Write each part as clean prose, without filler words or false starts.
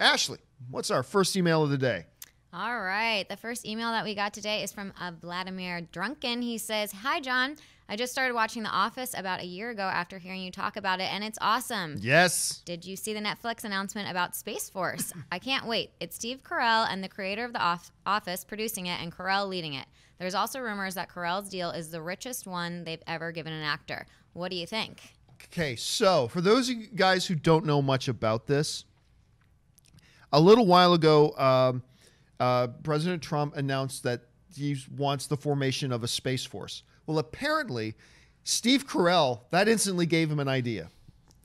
Ashley, what's our first email of the day? All right. The first email that we got today is from Vladimir Druken. He says, "Hi, John. I just started watching The Office about a year ago after hearing you talk about it, and it's awesome. Yes. Did you see the Netflix announcement about Space Force? I can't wait. It's Steve Carrell and the creator of The Office producing it and Carell leading it. There's also rumors that Carell's deal is the richest one they've ever given an actor. What do you think?" Okay, so for those of you guys who don't know much about this, a little while ago, President Trump announced that he wants the formation of a Space Force. Well, apparently, Steve Carell, that instantly gave him an idea.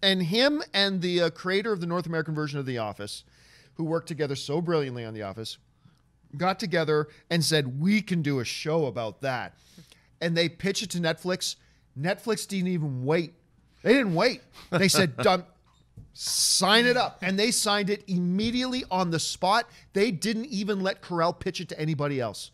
And him and the creator of the North American version of The Office, who worked together so brilliantly on The Office, got together and said, we can do a show about that. And they pitched it to Netflix. Netflix didn't even wait. They didn't wait. They said, done. Sign it up. And they signed it immediately on the spot. They didn't even let Carell pitch it to anybody else.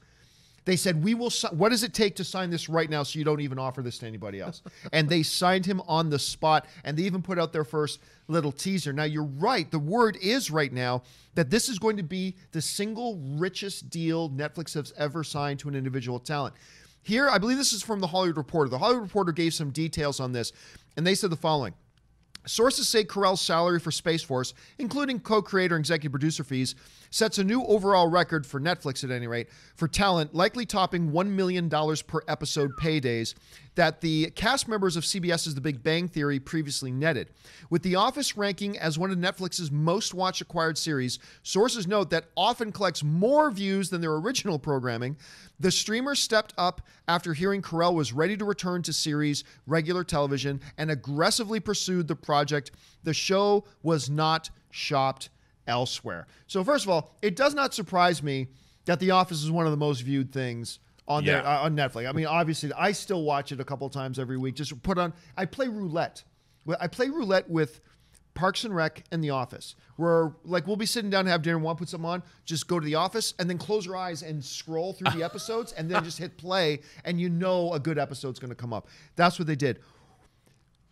They said, we will. What does it take to sign this right now so you don't even offer this to anybody else? And they signed him on the spot. And they even put out their first little teaser. Now, you're right. The word is right now that this is going to be the single richest deal Netflix has ever signed to an individual talent. Here, I believe this is from The Hollywood Reporter. The Hollywood Reporter gave some details on this. And they said the following. Sources say Carell's salary for Space Force, including co-creator and executive producer fees, sets a new overall record for Netflix at any rate, for talent, likely topping $1 million per episode paydays that the cast members of CBS's The Big Bang Theory previously netted. With The Office ranking as one of Netflix's most watched acquired series, sources note that often collects more views than their original programming. The streamer stepped up after hearing Carell was ready to return to series regular television and aggressively pursued the project. The show was not shopped elsewhere. So first of all, it does not surprise me that The Office is one of the most viewed things on on Netflix. I mean, obviously, I still watch it a couple times every week. Just put on. I play roulette. I play roulette with Parks and Rec and The Office, where like we'll be sitting down to have dinner and want to put something on, just go to The Office and then close your eyes and scroll through the episodes and then just hit play and you know a good episode's going to come up. That's what they did.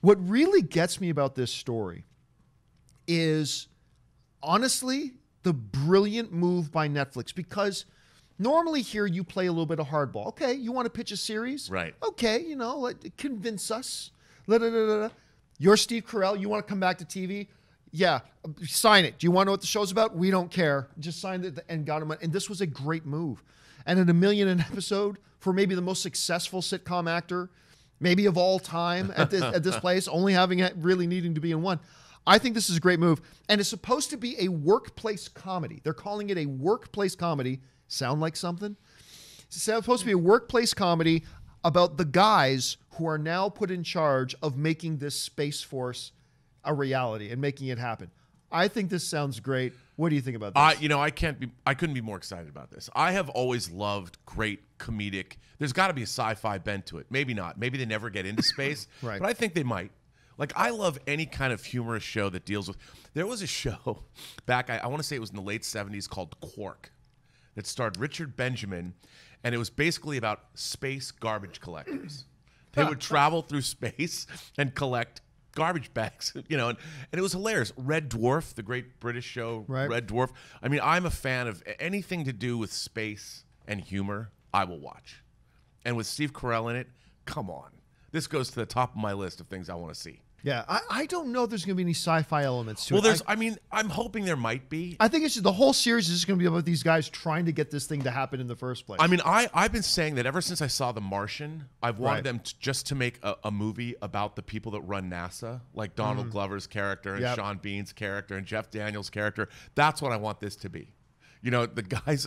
What really gets me about this story is honestly the brilliant move by Netflix, because normally here you play a little bit of hardball. Okay, you want to pitch a series? Right. Okay, you know, convince us. You're Steve Carell. You want to come back to TV? Yeah, sign it. Do you want to know what the show's about? We don't care. Just signed it and got him. And this was a great move. And at $1 million an episode for maybe the most successful sitcom actor, maybe of all time at this place, only having it really needing to be in one. I think this is a great move. And it's supposed to be a workplace comedy. They're calling it a workplace comedy. Sound like something? It's supposed to be a workplace comedy about the guys who are now put in charge of making this Space Force a reality and making it happen. I think this sounds great. What do you think about this? I couldn't be more excited about this. I have always loved great comedic. There's got to be a sci-fi bent to it. Maybe not. Maybe they never get into space. Right. But I think they might. Like, I love any kind of humorous show that deals with. There was a show back, I want to say it was in the late 70s, called Quark, that starred Richard Benjamin, and it was basically about space garbage collectors. They would travel through space and collect garbage bags, you know, and it was hilarious. Red Dwarf, the great British show, right. Red Dwarf. I mean, I'm a fan of anything to do with space and humor, I will watch. And with Steve Carell in it, come on. This goes to the top of my list of things I want to see. Yeah, I don't know if there's going to be any sci-fi elements to it. Well, I'm hoping there might be. I think it's the whole series is just going to be about these guys trying to get this thing to happen in the first place. I mean, I've been saying that ever since I saw The Martian. I've wanted them just to make a movie about the people that run NASA, like Donald Glover's character and Sean Bean's character and Jeff Daniels' character. That's what I want this to be. You know, the guys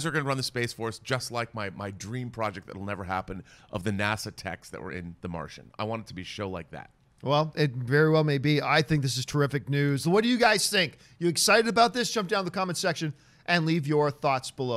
are going to run the Space Force, just like my dream project that will never happen of the NASA techs that were in The Martian. I want it to be a show like that. Well, it very well may be. I think this is terrific news. What do you guys think? You excited about this? Jump down in the comment section and leave your thoughts below.